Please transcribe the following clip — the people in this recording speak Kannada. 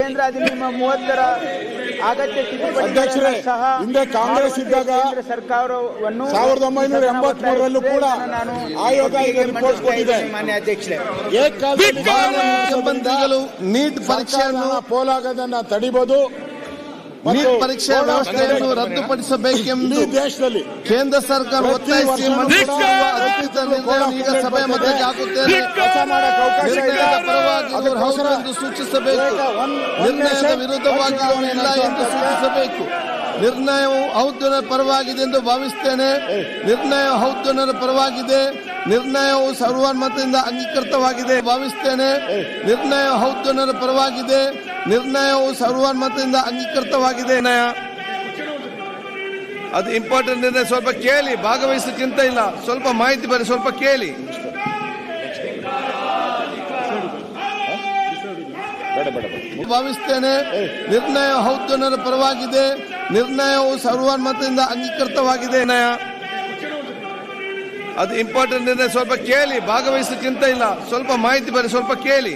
ಕೇಂದ್ರ ಅಧಿನಿಯಮ 30ರ ಅಗತ್ಯ ಅಧ್ಯಕ್ಷರೇ, ಸಹ ಹಿಂದೆ ಕಾಂಗ್ರೆಸ್ ಇದ್ದಾಗ ಕೇಂದ್ರ ಸರ್ಕಾರವನ್ನು 1983ರಲ್ಲೂ ಕೂಡ ಆಯೋಗ ಈಗ ರಿಪೋರ್ಟ್ ಕೊಟ್ಟಿದೆ. ಮಾನ್ಯ ಅಧ್ಯಕ್ಷರೇ, ಮುಖ್ಯಮಂತ್ರಿಗಳು ನೀಟ್ ಪರೀಕ್ಷೆಯನ್ನು ಪೋಲಾಗದನ್ನ ತಡಿಬಹುದು, ನೀಟ್ ಪರೀಕ್ಷೆ ವ್ಯವಸ್ಥೆಯನ್ನು ರದ್ದುಪಡಿಸಬೇಕೆಂದು ದೇಶದಲ್ಲಿ ಕೇಂದ್ರ ಸರ್ಕಾರ ಒತ್ತಾಯಿಸಿ ಮಂಡಿಸಿರುವ ಅಧಿಕೃತ ನಿರ್ಣಯವನ್ನು ಈಗ ಸಭೆಯ ಮಧ್ಯಕ್ಕೆ ಹಾಕುತ್ತೇನೆ. ನಿರ್ಣಯದ ಪರವಾಗಿರುವವರು ಹೌದು ಎಂದು ಸೂಚಿಸಬೇಕು, ನಿರ್ಣಯದ ವಿರುದ್ಧವಾಗಿರುವವರು ಇಲ್ಲ ಎಂದು ಸೂಚಿಸಬೇಕು. ನಿರ್ಣಯವು ಹೌದರ ಪರವಾಗಿದೆ ಎಂದು ಭಾವಿಸುತ್ತೇನೆ. ನಿರ್ಣಯ ಹೌದರ ಪರವಾಗಿದೆ. ನಿರ್ಣಯವು ಸರ್ವಾನುಮತದಿಂದ ಅಂಗೀಕೃತವಾಗಿದೆ ಭಾವಿಸುತ್ತೇನೆ. ನಿರ್ಣಯ ಹೌದರ ಪರವಾಗಿದೆ. ನಿರ್ಣಯವು ಸರ್ವಾನುಮತದಿಂದ ಅಂಗೀಕೃತವಾಗಿದೆ. ಅದು ಇಂಪಾರ್ಟೆಂಟ್ ನಿರ್ಣಯ. ಸ್ವಲ್ಪ ಕೇಳಿ, ಭಾಗವಹಿಸಿ ಚಿಂತೆ ಇಲ್ಲ. ಸ್ವಲ್ಪ ಮಾಹಿತಿ ಬರೀ, ಸ್ವಲ್ಪ ಕೇಳಿ. ಭಾವಿಸುತ್ತೇನೆ. ನಿರ್ಣಯ ಹೌದರ ಪರವಾಗಿದೆ. ನಿರ್ಣಯವು ಸರ್ವಾನುಮತದಿಂದ ಅಂಗೀಕೃತವಾಗಿದೆ. ಅದು ಇಂಪಾರ್ಟೆಂಟ್ ನಿರ್ಣಯ. ಸ್ವಲ್ಪ ಕೇಳಿ, ಭಾಗವಹಿಸಿ ಚಿಂತೆ ಇಲ್ಲ. ಸ್ವಲ್ಪ ಮಾಹಿತಿ ಬರೀ, ಸ್ವಲ್ಪ ಕೇಳಿ.